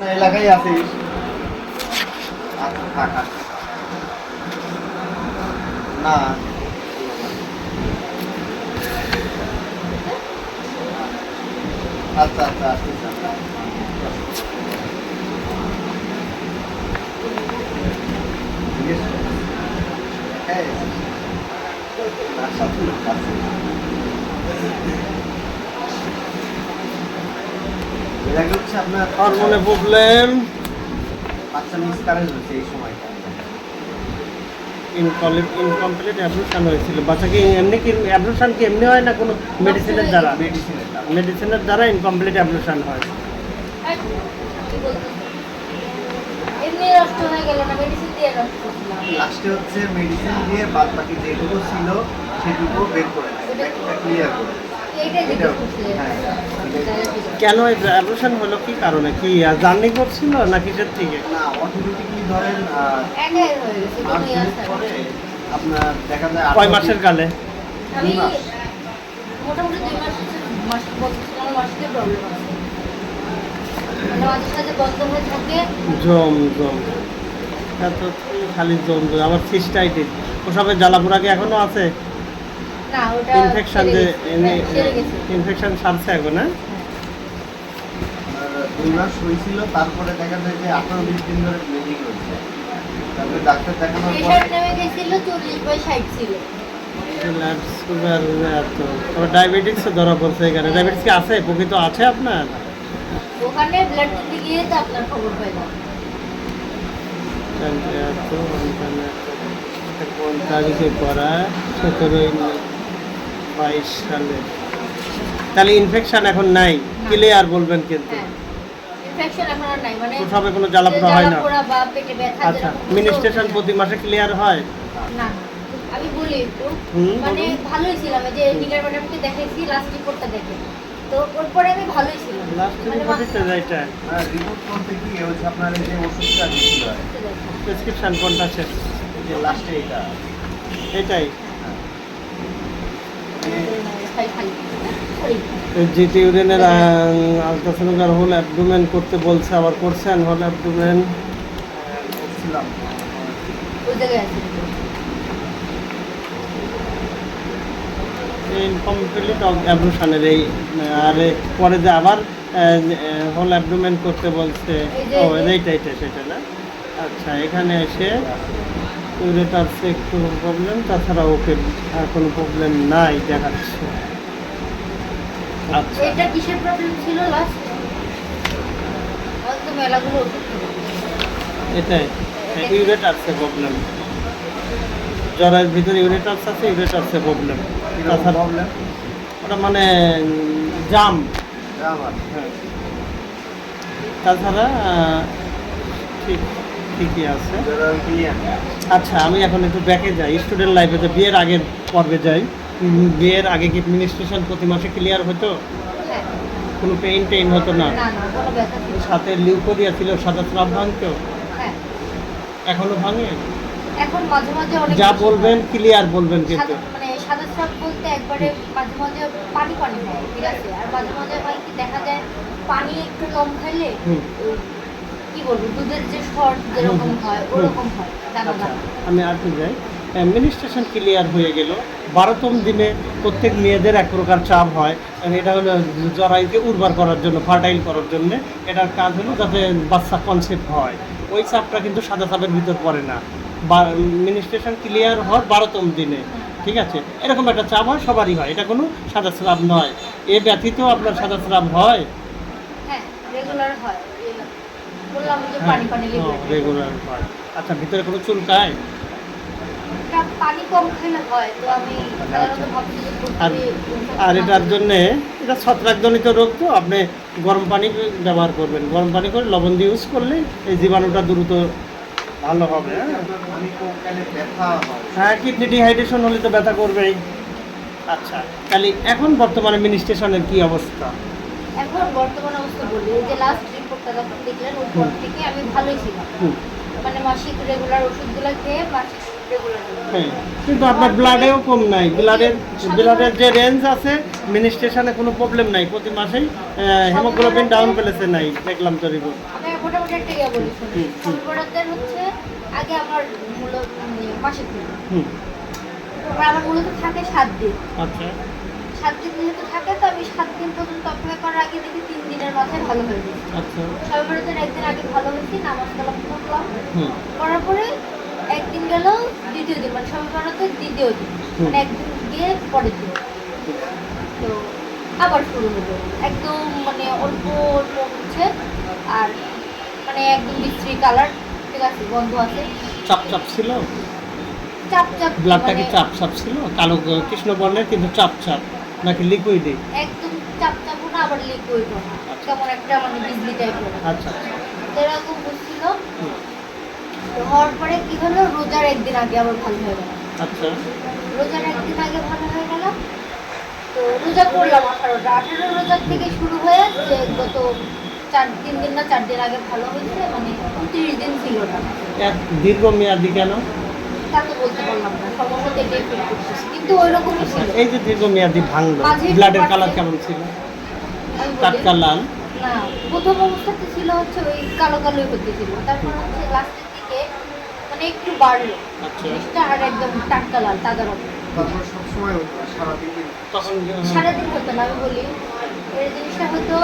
এলাকায় আছিস? আচ্ছা থাক না আচ্ছা আচ্ছা আসিস আপনার হরমোনে প্রবলেম, বাচ্চা মিসক্যারেজ হচ্ছে এই সময়টা। ইনকমপ্লিট অ্যাবর্শন হয়েছিল। বাচ্চাকে এমনি কি অ্যাবর্শন কি এমনি হয় না কোনো মেডিসিনের দ্বারা? মেডিসিনের দ্বারা ইনকমপ্লিট অ্যাবর্শন হয়। এমনি নষ্ট হয়ে গেল না, মেডিসিন দিয়ে নষ্ট করলাম। লাস্টে হচ্ছে মেডিসিন দিয়ে বাদ বাকি যেটুকু ছিল সেটুকু বের করে ক্লিয়ার করে। এইটাই জিজ্ঞেস করছিলেন। হ্যাঁ কেন এই অ্যাবর্শন হলো, কি কারণে? কি জার্নি করছিল না কিসের থেকে? না অটোমেটিকলি ধরেন একাই হয়ে গেছে, আর তুমি আসা। পরে আপনার দেখা যায় কয় মাসের কালে? আমি 2 মাস। মোটামুটি 2 মাস বলছিলাম, আমার মাসিকের প্রবলেম আছে, মানে মাঝে সাঝে বন্ধ হয়ে থাকে। জম এত খালি জম আবার সিস্টাইটিস, ওসবের জ্বালাপোড়া কি এখনো আছে? না ওটা ইনফেকশন যে সেরে গেছে। ইনফেকশন সারছে এখন? হ্যাঁ 2 মাস হয়েছিল, তারপরে দেখা যায় যে 18-20 দিন ধরে ব্লিডিং হচ্ছে। তারপরে ডাক্তার দেখানোর পর প্রেশার নেমে গেছিল 40/60 ছিল। সুগার, আবার ডায়াবেটিক্সও ধরা পড়ছে এখানে। ডায়াবেটিস কি আছে, প্রকৃত আছে আপনার? ওখানে ব্লাড দিতে গিয়ে তো আপনার খবর পাইলাম। কোন তারিখে করা? 17-22 সালে। তাহলে ইনফেকশন এখন নাই, ক্লিয়ার বলবেন কিন্তু? হ্যাঁ ইনফেকশন এখন আর নাই, মানে প্রসবে কোনো জ্বালাপোড়া হয় না? জ্বালাপোড়া বা পেটে ব্যথা আচ্ছা, যেরকম মিনিস্ট্রেশন প্রতি মাসে ক্লিয়ার হয়? না আমি বলি একটু, মানে বলুন। ভালোই ছিলাম। এই যে নিগার ম্যাডামকে দেখাইছি, লাস্ট রিপোর্টটা দেখে তো ওর পরে আমি ভালোই ছিলাম। লাস্ট মানে রিপোর্টে এটা রিপোর্ট বলতে কি হচ্ছে আপনার এই যে ওষুধটা দিছিল প্রেসক্রিপশন কোনটা শেষ? যে লাস্টে এটা এটাই খাই খাই জিটি ইউরিনের আলট্রাসোনোগ্রাম হোল অ্যাবডোমেন করতে বলছে, আবার করছেন হোল অ্যাবডোমেন? করছিলাম। ওই জায়গায় আছে। ইনকমপ্লিট অ্যাবর্শনের এই, আর পরে যে আবার হোল অ্যাবডোমেন করতে বলছে। ও এইটা সেটা না? আচ্ছা, এখানে এসে ইউরেটারসে একটু প্রবলেম, তাছাড়া ওকে আর কোনো প্রবলেম নাই দেখাচ্ছে। আচ্ছা, এটা কিসের প্রবলেম ছিল লাস্ট? তো মেলাগুলো ওষুধ খেলো। এটাই ইউরেটারসে প্রবলেম। জ্বরের ভিতরে ইউরেটারস আছে, ইউরেটারসে প্রবলেম। তাছাড়া প্রবলেম ওটা মানে জাম। আমার হ্যাঁ, তাছাড়া ঠিকই আছে। আচ্ছা, আমি এখন একটু ব্যাকে যাই, স্টুডেন্ট লাইফে যে বিয়ের আগের পর্বে যাই। বিয়ের আগে কি মিনিস্ট্রেশন প্রতি মাসে ক্লিয়ার হতো? হ্যাঁ কোনো পেইন হতো না? না না কোনো ব্যথা ছিল না। সাথে লিউকোরিয়া ছিল, সাদা স্রাব ভাঙতো? হ্যাঁ এখনো ভাঙে? এখন মাঝে মাঝে অনেক যা বেশি বলবেন ক্লিয়ার বলবেন কিন্তু। মানে সাদা স্রাব বলতে একবারে মাঝে মাঝে পানি পানি হয়, ঠিক আছে, আর মাঝে মাঝে হয় কি দেখা যায় পানি একটু কম খাইলে হুম। কি বলবো দুধের যে শর্ট যেরকম হয় ওরকম হয় দানা আচ্ছা, দানা। আমি আর কি যাই, মিনিস্ট্রেশন ক্লিয়ার হয়ে গেল। 12তম দিনে প্রত্যেক মেয়েদের এক প্রকার চাপ হয়, এটা হলো জরায়ুকে উর্বর করার জন্য, ফার্টাইল করার জন্য। এটার কাজ হলো যাতে বাচ্চা কনসেপ্ট হয়। ওই চাপটা কিন্তু সাদা চাপের ভিতর পড়ে না। মিনিস্ট্রেশন ক্লিয়ার হয় 12তম দিনে, ঠিক আছে? এরকম একটা চাপ হয়, সবারই হয়, এটা কোনো সাদা স্রাব নয়। এ ব্যতীত আপনার সাদা স্রাব হয়? হ্যাঁ রেগুলার হয়, বললাম যে পানি পানি রেগুলার হয়। আচ্ছা, ভিতরে কোনো চুলকায়? পানি কম খেলে হয়, তো আমি সাধারণত ভাবছি যে আর আর এটার জন্যে, এটা ছত্রাকজনিত রোগ, তো আপনি গরম পানি ব্যবহার করবেন। গরম পানি করে লবণ দিয়ে ইউজ করলে এই জীবাণুটা দ্রুত ভালো হবে। হ্যাঁ, কিডনি ডিহাইড্রেশন হলে তো ব্যথা করবেই। আচ্ছা, তাহলে এখন বর্তমানে মিনিস্ট্রেশনের কি অবস্থা? এখন বর্তমান অবস্থা বলি, এই যে লাস্ট রিপোর্টটা যখন দেখলেন ওই পর থেকে আমি ভালোই ছিলাম, মানে মাসিক রেগুলার ওষুধগুলো খেয়ে মাসিক রেগুলার। হ্যাঁ, কিন্তু আপনার ব্লাডেও কম নাই। ব্লাডের যে রেঞ্জ আছে, মিনিস্ট্রেশনে কোনো প্রবলেম নাই। প্রতি মাসেই হিমোগ্লোবিন ডাউন পেলেছে নাই, দেখলাম তো রিপোর্ট। আমি এখন মোটামুটি একটা ইয়ে বলি শুনুন। হুম। শবে বরাতের হচ্ছে আগে আমার মূলত মাসিক দিন। হুম। তারপর আমার মূলত থাকে 7 দিন। আচ্ছা 7 দিন যেহেতু থাকে তো আমি 7 দিন পর্যন্ত অপেক্ষা করার আগে দেখি 3 দিনের মাথায় ভালো হয়ে গেছে। আচ্ছা শবে বরাতের একদিন আগে ভালো হয়েছি, নামাজ কালাম পড়লাম। হুম করার পরে একদিন গেল, দ্বিতীয় দিন মানে শবে বরাতের দ্বিতীয় দিন, হুম। মানে একদিন গিয়ে পরের দিন তো আবার শুরু হলো একদম মানে অল্প অল্প হচ্ছে। আর মানে একদম বিশ্রী কালার, ঠিক আছে, গন্ধ আছে, চাপ চাপ ছিল, চাপ চাপ ব্লাডটা কি মানে চাপ চাপ ছিল, কালো কৃষ্ণ বর্ণের কিন্তু চাপ চাপ, নাকি লিকুইডে? একদম চাপ চাপ না, আবার লিকুইড না, কেমন একটা মানে বিজলি টাইপের আচ্ছা আচ্ছা এরকম হচ্ছিল। হুম, তো হওয়ার পরে কি হলো, রোজার একদিন আগে আবার ভালো হয়ে গেল। আচ্ছা রোজার একদিন আগে ভালো হয়ে গেল, তো রোজা করলাম 18 রোজার থেকে শুরু হয়ে যে গত 3 দিন না 4 দিন আগে ভালো হয়েছে, মানে 29 দিন ছিল না। এক দীর্ঘ মেয়াদি কেন? তা তো বলতে পারলাম না, সম্ভবত এটাই ফিল করতেছি, কিন্তু ওই রকমই আচ্ছা, ছিল। এই যে দীর্ঘ মেয়াদি ভাঙলো, মাঝে একটু ব্লাডের বাড়ছে। কালার কেমন ছিল? আমি বলি, টাটকা লাল? না, প্রথম অবস্থাতে ছিল হচ্ছে ওই কালো কালোই হতেছিল, তারপর হচ্ছে লাস্টের দিকে মানে একটু বাড়লো আচ্ছা জিনিসটা, আর একদম টাটকা লাল তাজা রকম। তারপর সবসময় সারাদিন তখন সারাদিন হতো না, আমি বলি এই জিনিসটা হয়তো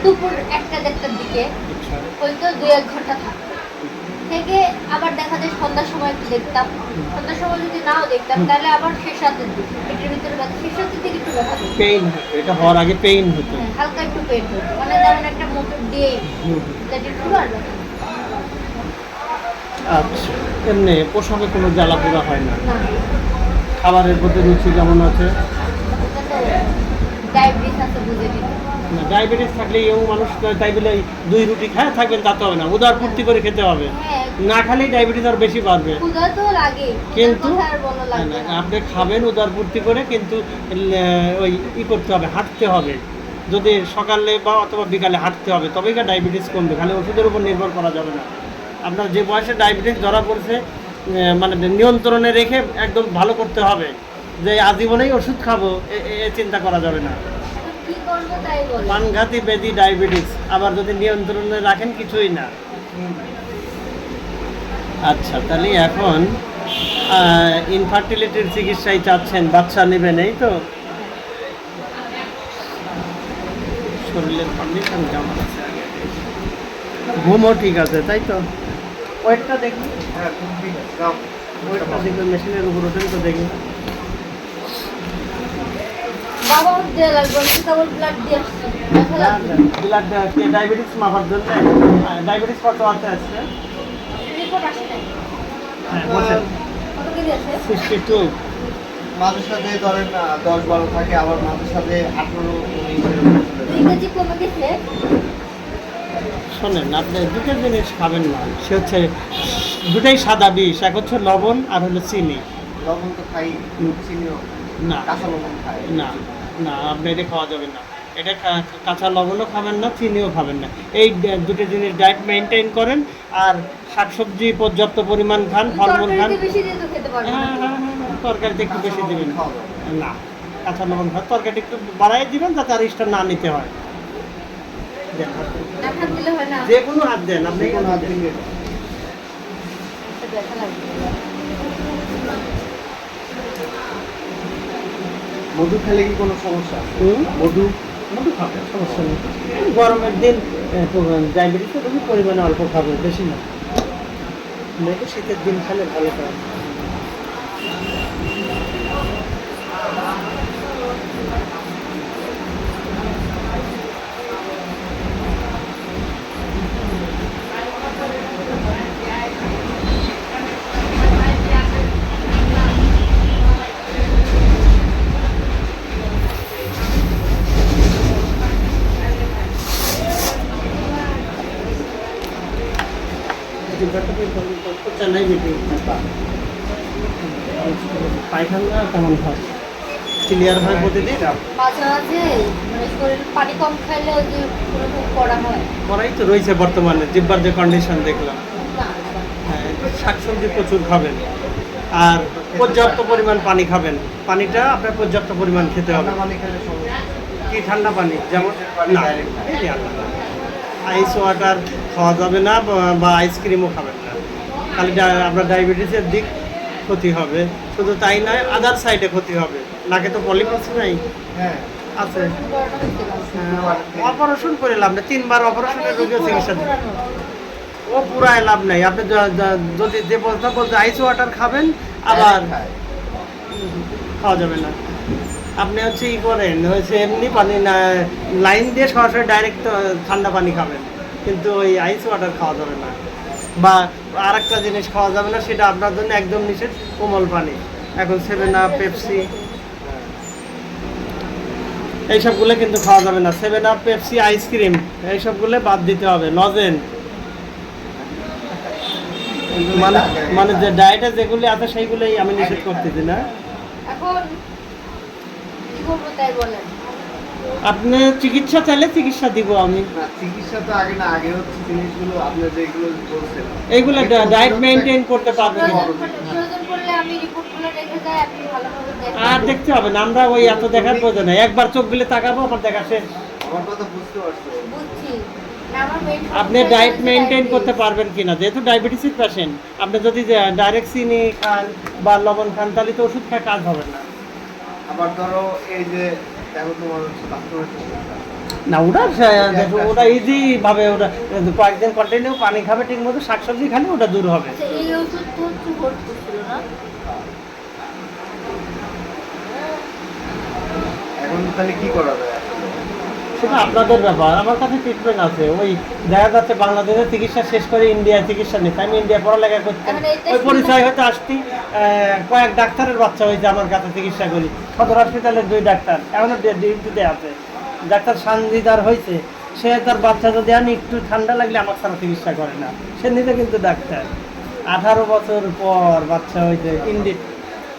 দুপুর 1টা-1টার দিকে আচ্ছা হয়তো 2-1 ঘন্টা থাকতো, থেকে আবার দেখা যায় সন্ধ্যার সময় একটু দেখতাম, সন্ধ্যার সময় যদি নাও দেখতাম তাহলে আবার শেষ রাতের দিকে পেটের ভিতরে ব্যথা, শেষ রাতের দিকে একটু ব্যথা হতো। পেইন হতো, এটা হওয়ার আগে পেইন হতো। হ্যাঁ, হালকা একটু পেট হতো, মানে যেমন একটা মোটর দিয়ে হুম, যেটা শুরু আর ব্যথা। আচ্ছা এমনি পোশাকে কোনো জ্বালা পোড়া হয় না? না, খাবারের প্রতি রুচি কেমন আছে? ওটা তো ডায়াবেটিস আছে বুঝে নিতে। না ডায়াবেটিস থাকলে ইয়ং মানুষ তাই বলে এই 2 রুটি খায় থাকবেন তা তো হবে না, উদার পূর্তি করে খেতে হবে, হ্যাঁ, না খালেই ডায়াবেটিস আর বেশি বাড়বে। ক্ষুধা তো লাগে, কিন্তু আর বলা লাগবে না। আপনি খাবেন উদার পূর্তি করে, কিন্তু ওই করতে হবে, হাঁটতে হবে, যদি সকালে বা অথবা বিকালে হাঁটতে হবে, তবেই ডায়াবেটিস কমবে, খালি ওষুধের উপর নির্ভর করা যাবে না। আপনার যে বয়সে ডায়াবেটিস ধরা পড়ছে মানে নিয়ন্ত্রণে রেখে একদম ভালো করতে হবে, যে আজীবনেই ওষুধ খাবো এ চিন্তা করা যাবে না। এখন কি করবো তাই বলো। প্রাণঘাতী ব্যাধি ডায়াবেটিস, আবার যদি নিয়ন্ত্রণে রাখেন কিছুই না। আচ্ছা তাহলে এখন ইনফার্টিলিটির চিকিৎসায় চাচ্ছেন, বাচ্চা নেবেন, এই তো? শরীরের কন্ডিশন কেমন আছে? ঘুমও ঠিক আছে তাই তো? ওয়েটটা দেখি, হ্যাঁ খুব ঠিক আছে যাও। ওয়েটটা দেখবেন, মেশিনের উপর ওঠেন তো দেখি। বাবা দেওয়া লাগবে, আমি তো কেবল ব্লাড দিয়ে আসছি, ব্যথা লাগবে। ব্লাড ডায়াবেটিস মাপার জন্য ডায়াবেটিস কত আছে আজকে? রিপোর্ট আসে নাই। হ্যাঁ বলছেন কত কেজি আছে? 62। মাঝে সাথে ধরেন 10-12 থাকে, আবার মাঝে সাথে 18-19 2 কেজি কমে গেছে। শোনেন, আপনি দুটো জিনিস খাবেন না, সে হচ্ছে দুটাই সাদা বিষ, এক হচ্ছে লবণ আর হলো চিনি। লবণ তো খাই, চিনিও, না কাঁচা লবণ খাই। না না, আপনি এটা খাওয়া যাবে না, এটা কাঁচা লবণও খাবেন না, চিনিও খাবেন না, এই দুটো জিনিস ডায়েট মেনটেন করেন। আর শাকসবজি পর্যাপ্ত পরিমাণ খান, ফলমূল খান। তরকারিতে বেশি দিয়ে তো খেতে পারবো না। হ্যাঁ হ্যাঁ হ্যাঁ, তরকারিতে একটু বেশি দিবেন। খাওয়া যাবে না। না, কাঁচা লবণ খান, তরকারিটা একটু বাড়াই দিবেন যাতে আর ইস্টা না নিতে হয়। দেন, হাত দেন। এক হাত দিলে হয় না, যে কোনো হাত দেন আপনি, যে কোনো হাত দিয়ে ব্যথা লাগবে। মধু খেলে কি কোনো সমস্যা? মধু মধু খাবেন, সমস্যা নেই। গরমের দিন ডায়াবেটিসের রোগী পরিমাণে অল্প খাবে, বেশি না। মধু শীতের দিন খেলে ভালো খাবে। চেন্নাই মিটিং পায়খানা কেমন হয়? ক্লিয়ার হয় প্রতিদিন? মাঝে মাঝে মানে শরীর পানি কম খাইলে ওই যে ওরকম করা হয়। করাই তো রয়েছে বর্তমানে, জিব্বার যে কন্ডিশন দেখলাম। না, হ্যাঁ, শাকসবজি প্রচুর খাবেন, আর পর্যাপ্ত পরিমাণ পানি খাবেন। পানিটা আপনার পর্যাপ্ত পরিমাণ খেতে হবে। ঠান্ডা পানি খেলে সমস্যা। কি ঠান্ডা পানি? যেমন পানি না, direct না। এই যে আল্লাহ। আইস ওয়াটার খাওয়া যাবে না বা আইসক্রিমও খাবেন না, খালি আপনার ডায়াবেটিসের দিক ক্ষতি হবে। শুধু তাই নয়, আদার সাইডে ক্ষতি হবে। নাকে তো পলিপাস নাই, হ্যাঁ আছে। করানো হয়েছিল। অপারেশন করে লাভ নেই, 3 বার অপারেশনের রোগীও চিকিৎসা দিবে, ও পুরায় লাভ নেই। আপনি যদি যে বলতে বলতে আইস ওয়াটার খাবেন, আবার খাওয়া যাবে না। আপনি হচ্ছে ই করেন, হচ্ছে এমনি পানি না, লাইন দিয়ে সরাসরি ডাইরেক্ট ঠান্ডা পানি খাবেন, কিন্তু ওই আইস ওয়াটার খাওয়া যাবে না। বা আর একটা জিনিস খাওয়া যাবে না, সেটা আপনার জন্য একদম নিষেধ, কোমল পানি। এখন 7 আপ, পেপসি, এইসবগুলো কিন্তু খাওয়া যাবে না। 7 আপ, পেপসি, আইসক্রিম, এইসবগুলো বাদ দিতে হবে। লজেন মানে যে ডায়েটে যেগুলি আছে সেইগুলোই আমি নিষেধ করতেছি না। এখন কি করবো তাই বলেন? আপনি চিকিৎসা চাইলে চিকিৎসা দিব আমি। না, চিকিৎসা তো আগে না, আগে হচ্ছে জিনিসগুলো আপনি যেগুলো বলছেন এইগুলো ডায়েট মেনটেন করতে পারবেন না। প্রয়োজন পড়লে আমি রিপোর্টগুলো রেখে যাই, আপনি ভালোভাবে দেখেন। আর দেখতে হবে না, আমরা ওই এত দেখার প্রয়োজন নেই। একবার চোখ গুলো তাকাবো, আমার দেখা শেষ। আমার কথা বুঝতে পারছো? বুঝছি। না, আমার main আপনি সমস্যা ডায়েট হচ্ছে মেনটেন diabetes। করতে পারবেন কিনা, যেহেতু ডায়াবেটিসের পেশেন্ট, আপনি যদি ডাইরেক্ট চিনি খান বা লবণ খান, তাহলে তো ওষুধ খায় কাজ হবে না। আবার ধরো এই যে দেখো তোমার হচ্ছে কাস্টমার সমস্যা, না, ওটা ইজি ভাবে, ওটা কয়েকদিন কন্টিনিউ পানি খাবে ঠিক মতো, শাকসবজি খালে ওটা দূর হবে। আচ্ছা, এই ওষুধ তো হচ্ছে ভর্তি ছিল না? এখন তাহলে কি করা যায় আসলে? সেটা আপনাদের ব্যাপার। আমার কাছে ট্রিটমেন্ট আছে। ওই দেখা যাচ্ছে বাংলাদেশে চিকিৎসা শেষ করে ইন্ডিয়ায় চিকিৎসা নিতে, আমি ইন্ডিয়া পড়ালেখা করতাম, এখন এইটা ওই পরিচয় হয়তো আসতি। কয়েক ডাক্তারের বাচ্চা হয়েছে আমার কাছে চিকিৎসা করি, সদর হসপিটালের 2 ডাক্তার এখনো ডিউটিতে আছে। ডাক্তার সানজিদার হয়েছে, সে তার বাচ্চা যদি আনি একটু ঠান্ডা লাগলে আমার ছাড়া চিকিৎসা করে না, সে নিজে কিন্তু ডাক্তার। 18 বছর পর বাচ্চা হয়েছে।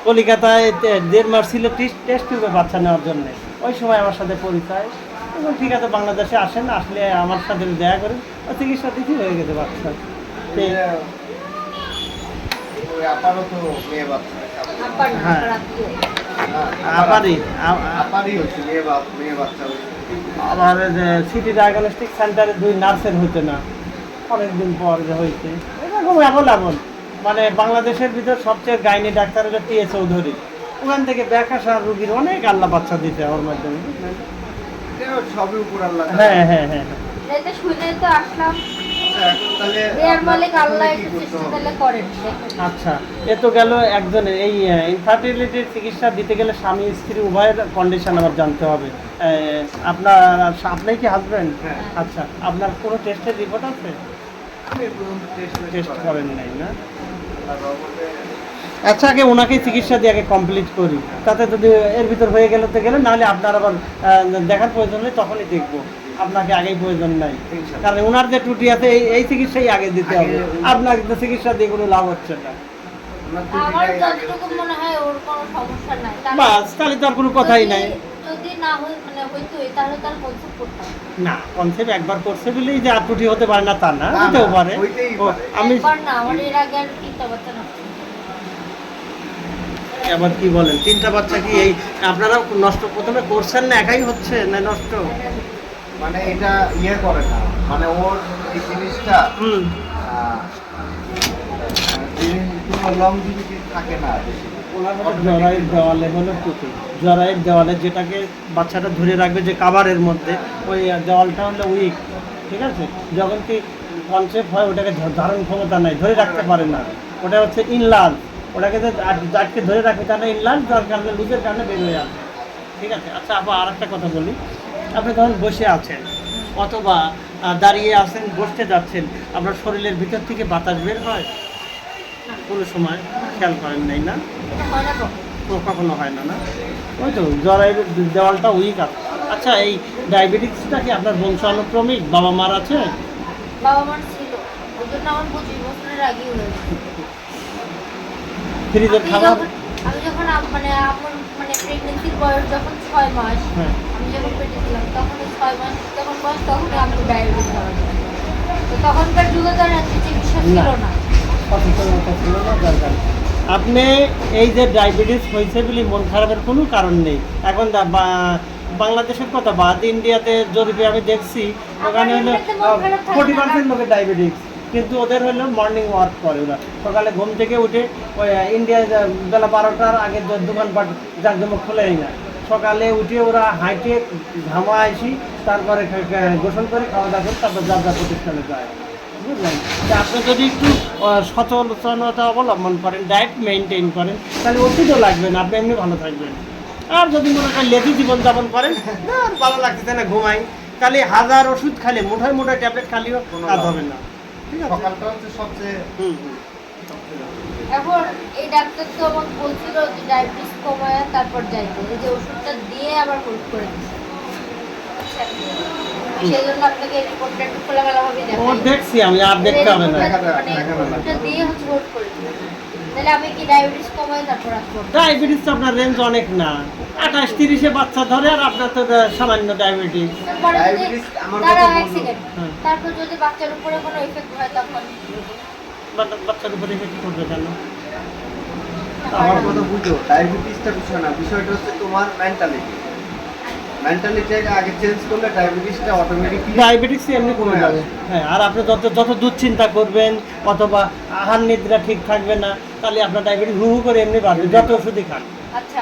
কলিকাতায় 1.5 মাস ছিল টেস্ট টিউবে বাচ্চা নেওয়ার জন্য, ওই সময় আমার সাথে পরিচয়। এবং ঠিক আছে, বাংলাদেশে আসেন, আসলে আমার সাথে দেখা করেন, চিকিৎসা দিতে হয়ে গেছে বাচ্চা। ওই আপারও তো মেয়ে বাচ্চা, আব্বার না, হ্যাঁ। আব্বার আত্মীয়। আপারই হচ্ছে মেয়ে বাচ্চা হচ্ছে। আমার সিটি ডায়াগনস্টিক সেন্টারে 2 নার্সের হইতে না, অনেকদিন পর যে হয়েছে। এরকম এমন মানে বাংলাদেশের ভিতর সবচেয়ে গাইনি ডাক্তার হলো টি.এ. চৌধুরী। ওখান থেকে ব্যাখাসা রুগীর অনেক আল্লাহ বাচ্চা দিতে ওর মাধ্যমে। এটাও সবই উপর আল্লাহ। হ্যাঁ। এটা শুনে তো আসলাম। এখন তাহলে দেয়ার মালিক আল্লাহ, কি একটু করতে চেষ্টা হবে? তাহলে করেন, দেখেন। আচ্ছা, এ তো গেল একজনের। এই ইনফার্টিলিটির চিকিৎসা দিতে গেলে স্বামী স্ত্রী উভয়ের কন্ডিশন আমার জানতে হবে। আপনি কি হাজবেন্ড? হ্যাঁ। আচ্ছা, আপনার কোনো টেস্টের রিপোর্ট আছে? আমি পর্যন্ত টেস্ট করেন। করেন নাই না? আর রহমতে আচ্ছা, আগে ওনাকেই চিকিৎসা দিয়ে আগে কমপ্লিট করি, তাতে যদি এর ভিতর হয়ে গেলে তো গেলে, নাহলে আপনার আবার দেখার প্রয়োজন নেই, তখনই দেখবো। আপনাকে আগেই প্রয়োজন নাই, কারণ ওনার যে ত্রুটি আছে এই চিকিৎসাই আগে দিতে হবে। আপনাকে তো চিকিৎসা দিয়ে কোনো লাভ হচ্ছে না। ওনার আমার ত্রুটিটাই আগে যতটুকু হচ্ছে। মনে হয় ওর কোনো সমস্যা নাই। তাহলে বাস, তাহলে তো আর কোনো কথাই নাই। যদি না হইতোই, তাহলে তার কনসেপ্ট করতাম। না, কনসেপ্ট একবার করছে বলেই যে আর ত্রুটি হতে পারে না তা না, না, হতেও না, পারে। হইতেই ও, পারে। আমি একবার না, আমার এর আগে আর 3টা বাচ্চা নষ্ট হয়েছে। আবার কি বলেন, 3টা বাচ্চা কি এই আপনারা নষ্ট প্রথমে করছেন না, একাই হচ্ছে না নষ্ট? মানে এটা ইয়ে করে না, মানে ওর এই জিনিসটা হুম। লংজিভিটি থাকে না বেশি। ওনার মধ্যে জরায়ের দেওয়ালে হলো ত্রুটি। জরায়ের দেওয়ালে যেটাকে বাচ্চাটা ধরে রাখবে যে কাভারের মধ্যে, ওই দেওয়ালটা হলো উইক, ঠিক আছে? যখন কি কনসেপ্ট হয়, ওটাকে ধারণ ক্ষমতা নাই, ধরে রাখতে পারে না, ওটা হচ্ছে ইনলার্জ। ওটাকে যে আটকে ধরে রাখবে, তাহলে ইনলার্জ, যার কারণে লুজের কারণে বের হয়ে আসে, ঠিক আছে? আচ্ছা, আবার আর একটা কথা বলি। আপনি যখন বসে আছেন অথবা দাঁড়িয়ে আছেন, বসতে যাচ্ছেন, আপনার শরীরের ভিতর থেকে বাতাস বের হয়? কোনো সময় খেয়াল করেন নাই না? এটা হয় না কখন? কখনো হয় না, না? ওই তো জরায়ের দেওয়ালটা উইক আছে। আচ্ছা, এই ডায়াবেটিক্সটা কি আপনার বংশানুক্রমিক, বাবা মার আছে? বাবা মার ছিল, ওই জন্য আমার 25 বছরের আগেই হয়েছে। ফ্রিজের খাবার? আমি যখন মানে প্রেগনেন্সির বয়স যখন 6 মাস, হ্যাঁ। আমি যখন পেটে ছিলাম, তখন 6 মাস যখন বয়স, তখনই আমি ডায়াবেটিস ধরা যায়। তো তখনকার যুগে তো আর এত চিকিৎসা ছিল না। সচেতনতা ছিল না, যার কারণে। আপনি এই যে ডায়াবেটিস হয়েছে বলে মন খারাপের কোনো কারণ নেই। এখন বাংলাদেশের কথা বাদ, ইন্ডিয়াতে জরিপে আমি দেখছি ওখানে হলো ইন্ডিয়াতে মন খারাপ থাকে 40% লোকের ডায়াবেটিস, কিন্তু ওদের হলো মর্নিং ওয়ার্ক করে ওরা, সকালে ঘুম থেকে উঠে ওই ইন্ডিয়ায় বেলা 12টার আগে দোকানপাট জাকজমক খোলেই না, সকালে উঠে ওরা হাঁটে ঘামা আসি, তারপরে গোসল করে খাওয়া দাওয়া করে তারপর যার যার প্রতিষ্ঠানে যায়, বুঝলেন? তা আপনি যদি একটু সচেতনতা অবলম্বন করেন, ডায়েট মেনটেন করেন, তাহলে ওষুধও লাগবে না, আপনি এমনি ভালো থাকবেন। আর যদি মনে করেন লেজি জীবনযাপন করেন, না আর ভালো লাগতেছে না ঘুমাই, তাহলে 1000 ওষুধ খালে মোটায় মোটায় ট্যাবলেট খালিও কাজ হবে না, ঠিক আছে? সকালটা হচ্ছে সবচেয়ে হুম। এখন এই ডাক্তার তো আমাকে বলছিল যে ডায়াবেটিস কমায় তারপর যাইতে, এই যে ওষুধটা দিয়ে আবার হোল্ড করে দিচ্ছে। সেই জন্য আপনাকে এই রিপোর্টটা একটু খোলামেলাভাবে ও দেখাই। দেখছি আমি, আর দেখতে হবে না। ওষুধটা দিয়ে হচ্ছে হোল্ড করে দিচ্ছে। তাহলে আমি কি ডায়াবেটিস কমায় তারপর আসবো? ডায়াবেটিস তো আপনার রেঞ্জ অনেক না, 28-30-এ বাচ্চা ধরে, আর আপনার তো সামান্য ডায়াবেটিস। তারপরে যদি ডায়াবেটিস আমার দাঁড়াও কথা এক বললো। সেকেন্ড, হ্যাঁ। তারপর যদি বাচ্চার উপরে কোনো ইফেক্ট হয় তখন বাচ্চার উপরে এফেক্ট করবে কেন? আমার কথা বুঝো, ডায়াবেটিসটা বিষয় না, বিষয়টা হচ্ছে তোমার মেন্টালিটিটাকে আগে চেঞ্জ করলে ডায়াবেটিসটা অটোমেটিকলি ডায়াবেটিস এমনি কমে যাবে। হ্যাঁ, আর আপনি যত দুশ্চিন্তা করবেন অথবা আহার নিদ্রা ঠিক থাকবে না, তাহলে আপনার ডায়াবেটিস হু হু করে এমনি বাড়বে, যত ওষুধই খান। আচ্ছা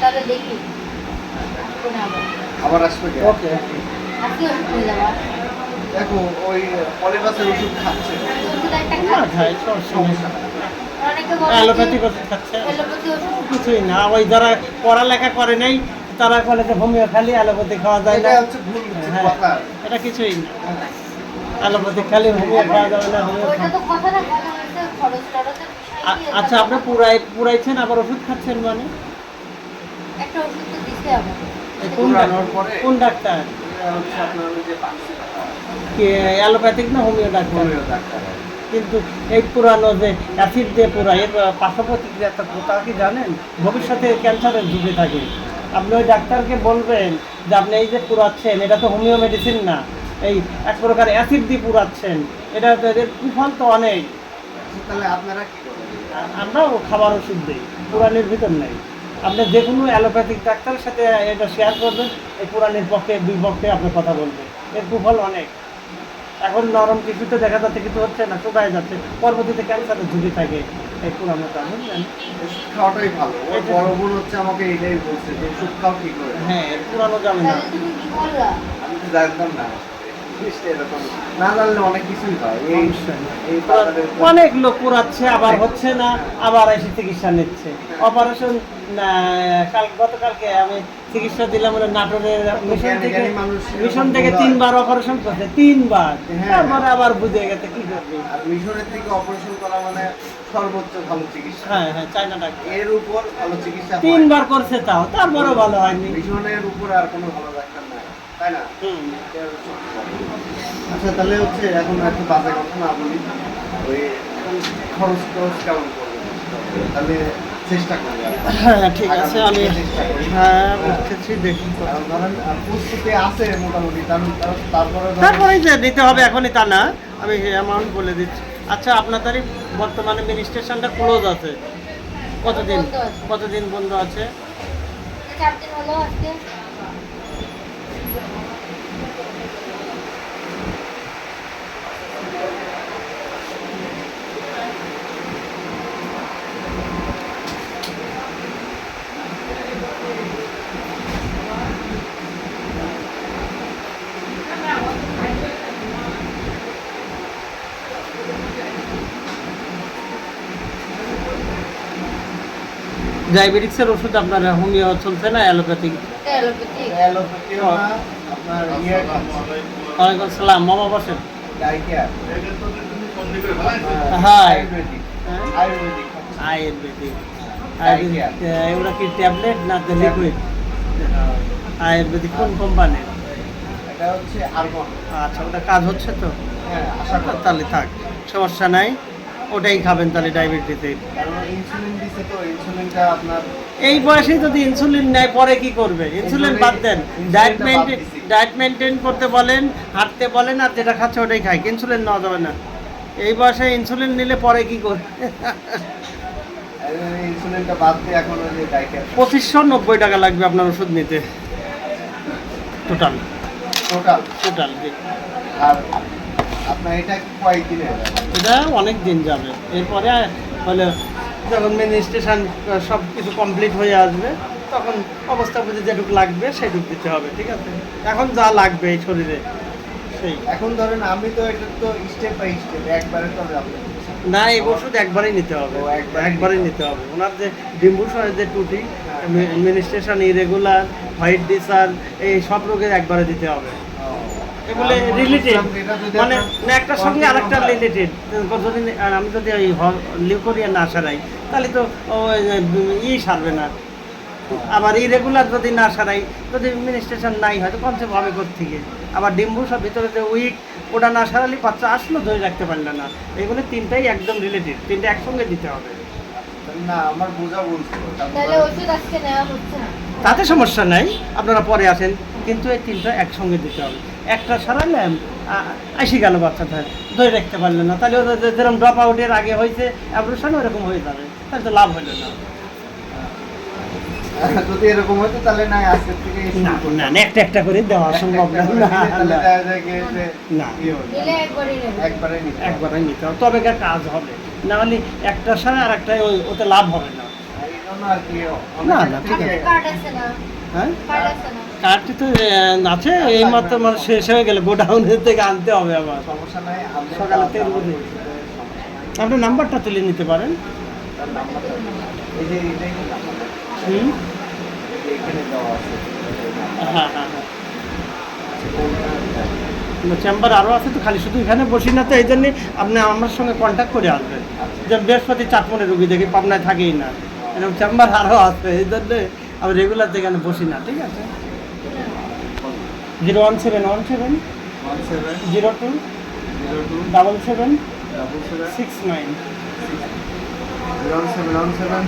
তাহলে দেখি কোনে আবার আবার আসবে কি? ওকে। আজকে ওষুধ নিয়ে যাওয়া দেখো ওই পলিপাসের ওষুধ খাচ্ছে, ওষুধ একটা না খাচ্ছি। খাই, সমস্যা নেই। অনেকে বলে অ্যালোপ্যাথিক ওষুধ খাচ্ছে, এলোপ্যাথি ওষুধ কিছুই না। ওই যারা পড়ালেখা করে নাই তারা বলে যে হোমিও খালি, অ্যালোপ্যাথি খাওয়া যায় না। এটা হচ্ছে ভুল হ্যাঁ, কথা। এটা কিছুই না। অ্যালোপ্যাথি খালি, হোমিও খাওয়া যাবে না, হোমিও ওইটা তো কথা না, কথা হচ্ছে খরচ টরচের বিষয় নিয়ে আচ্ছা, আপনি পুরাইছেন আবার ওষুধ খাচ্ছেন মানে? একটা ওষুধ তো দিতে হবে। এই কোন পুরানোর পরে কোন ডাক্তার? এটা হচ্ছে আপনার ওই যে পাঁচশো টাকা কি অ্যালোপ্যাথিক না হোমিও ডাক্তার? Homeo doctor. কিন্তু এই পুরানো যে অ্যাসিড দিয়ে পুরা, এর পার্শ্ব প্রতিক্রিয়া তা কি জানেন? ভবিষ্যতে ক্যান্সারের ঝুঁকি থাকে। আপনি ওই ডাক্তারকে বলবেন যে আপনি এই যে পুরাচ্ছেন, এটা তো হোমিও মেডিসিন না, এই এক প্রকার অ্যাসিড দিয়ে পুরাচ্ছেন, এটা এর কুফল তো অনেক। তাহলে আপনারা কি করেন? আমরাও খাবার ওষুধ দিই, পুরানির ভিতর নেই। আপনি যে কোনো অ্যালোপ্যাথিক ডাক্তারের সাথে এটা শেয়ার করবেন, এই পুরানির পক্ষে বিপক্ষে আপনি কথা বলবেন, এর কুফল অনেক। এখন নরম কিছুতে দেখা যাচ্ছে, কিছু হচ্ছে না, শুকায় যাচ্ছে, পরবর্তীতে ক্যান্সারের ঝুঁকি থাকে এই পুরানোটা, বুঝলেন? ওষুধ খাওয়াটাই ভালো। ওর বড় বোন হচ্ছে আমাকে এটাই বলছে যে ওষুধ খাও ঠিক করে। হ্যাঁ, এর পুরানো যাবে না। তাহলে তুমি কি করলা? আমি তো জানতাম না জিনিসটা এরকম। না জানলে অনেক কিছুই হয়। এই অবশ্যই। এই বাজারে অনেক লোক পুরাচ্ছে, আবার হচ্ছে না, আবার এসে চিকিৎসা নিচ্ছে। অপারেশন গতকালকে আমি চিকিৎসা দিলাম ওরা নাটোরের মিশন থেকে 3বার অপারেশন করছে, 3বার। হ্যাঁ। তারপরে আবার বুঝে গেছে কি করবে। আর মিশনের থেকে অপারেশন করা মানে সর্বোচ্চ ভালো চিকিৎসা। হ্যাঁ হ্যাঁ, চায়না ডাক্তার এর উপর ভালো চিকিৎসা হয়। 3বার করছে, তাও তারপরেও ভালো হয়নি। মিশনের উপর আর কোনো ভালো ডাক্তার নাই, তাই না? হুম। এটা হচ্ছে কথা। আচ্ছা তাহলে হচ্ছে এখন একটু বাজে কথা না বলি, ওই এখন খরচ কেমন করবে? তাহলে চেষ্টা করি আর কি। হ্যাঁ ঠিক আছে, আমি চেষ্টা করি। হ্যাঁ বুঝতেছি, দেখি। কারণ ধরেন প্রস্তুতি আছে মোটামুটি, তারপরে ধরেন- তারপরে যে দিতে হবে এখনই তা না, আমি অ্যামাউন্ট বলে দিচ্ছি। আচ্ছা, আপনার তারিখ বর্তমানে মিনি স্টেশনটা ক্লোজ আছে কতদিন? বন্ধ আছে। কতদিন বন্ধ আছে? 4 দিন হলো আজকে। ডায়াবেটিক্সের ওষুধ আপনার হোমিও চলছে না অ্যালোপ্যাথিক? এটা এলোপ্যাথি। অ্যালোপ্যাথিও না, আপনার ইয়ে খাচ্ছে, ওয়ালাইকুম আসসালাম, মামা বসেন। ডাইকেয়ার, হাই। আয়ুর্বেদিক হ্যাঁ? আয়ুর্বেদিক খাচ্ছে। আয়ুর্বেদিক। ডাইকেয়ার। এগুলো কি ট্যাবলেট না লিকুইড? আয়ুর্বেদিক কোন কোম্পানির? এটা হচ্ছে আর্গন। আচ্ছা, ওটা কাজ হচ্ছে তো? হ্যাঁ, আশা করি। তাহলে থাক, সমস্যা নাই, ওটাই খাবেন তাহলে ডায়াবেটিসে। কারণ ইনসুলিন দিছে তো, ইনসুলিনটা আপনার এই বয়সে যদি ইনসুলিন নেয় পরে কি করবে? ইনসুলিন বাদ দেন, ডায়েট মেনটেন করতে বলেন, হাঁটতে বলেন, আর যেটা খাচ্ছে ওটাই খায়, ইনসুলিন নেওয়া যাবে না। এই বয়সে ইনসুলিন নিলে পরে কি করবে? ইনসুলিনটা বাদ দিয়ে এখন ওই যে ডাইকেট 2590 টাকা লাগবে আপনার ওষুধ নিতে টোটাল টোটাল। টোটাল আর আপনার এটা কয়েকদিনে এটা অনেক দিন যাবে। এরপরে হলে যখন মিনিস্ট্রেশন সব কিছু কমপ্লিট হয়ে আসবে তখন অবস্থা বুঝে যেটুকু লাগবে সেটুকু দিতে হবে, ঠিক আছে? এখন যা লাগবে এই শরীরে সেই। এখন ধরেন আমি তো এটা তো স্টেপ বাই স্টেপ একবারে তো যাবো না, এই ওষুধ একবারেই নিতে হবে, ও, একবারেই নিতে হবে। ওনার যে ডিম্বুসনের যে টুটি, মিনিস্ট্রেশন ইরেগুলার, হোয়াইট ডিসার, এই সব রোগের একবারে দিতে হবে। এগুলো রিলেটেড, মানে একটার সঙ্গে আরেকটা রিলেটেড। যদি আমি যদি ওই লিউকোরিয়া না সারাই তাহলে তো সারবে না। আবার ইরেগুলার যদি না সারাই, যদি মিনিস্ট্রেশন নাই হয় তো কনসেপ্ট হবে কোত্থেকে। আবার ডিম্বু সব ভিতরে যে উইক, ওটা না সারালে বাচ্চা আসলো ধরে রাখতে পারলে না। এগুলো তিনটাই একদম রিলেটেড, তিনটা একসঙ্গে দিতে হবে। না আমার বোঝা বলছিল তাহলে ওষুধ আজকে নেওয়া হচ্ছে না। তাতে সমস্যা নাই, আপনারা পরে আসেন, কিন্তু এই তিনটা একসঙ্গে দিতে হবে। একটা সারালে আসি গেল বাচ্চা ধরে রাখতে পারলেন না, তাহলে ওদের যেরকম ড্রপ আউটের আগে হয়েছে অ্যাবরেশন ওরকম হয়ে যাবে, তাহলে তো লাভ হলো না। যদি এরকম হতো তাহলে না আজকে থেকে না না না, একটা একটা করে দেওয়া সম্ভব না। তাহলে দেখা যায় কি যে না, নিলে একবারই নেবে। একবারে নিতে একবারে নিতে হবে, তবে কাজ হবে। না হলে একটা সারা আর একটা ওতে লাভ হবে না। এই জন্য আর কি না, না, ঠিক আপনার আছে। কার্ড আছে না? হ্যাঁ, কার্ড আছে না? কার্ডটি তো আছে, এই মাত্র মানে শেষ হয়ে গেলে গোডাউনের থেকে আনতে হবে আবার। সমস্যা নাই আপনি সকালে তেল বুঝে আপনার নাম্বারটা তুলে নিতে পারেন। তার নাম্বারটা এই যে এটাই কি নাম্বার হুম, এখানে দেওয়া আছে হ্যাঁ হ্যাঁ হ্যাঁ, চেম্বার আরও আছে তো, খালি শুধু এখানে বসি না তো, এই জন্যে আপনি আমার সঙ্গে কন্ট্যাক্ট করে আসবেন। যে বৃহস্পতি চাঁদমনে রুগী দেখি পাবনায় থাকেই না, এরকম চেম্বার আরও আছে, এই জন্যে আমি রেগুলার এখানে বসি না, ঠিক আছে? 01717 02 77 69। 0717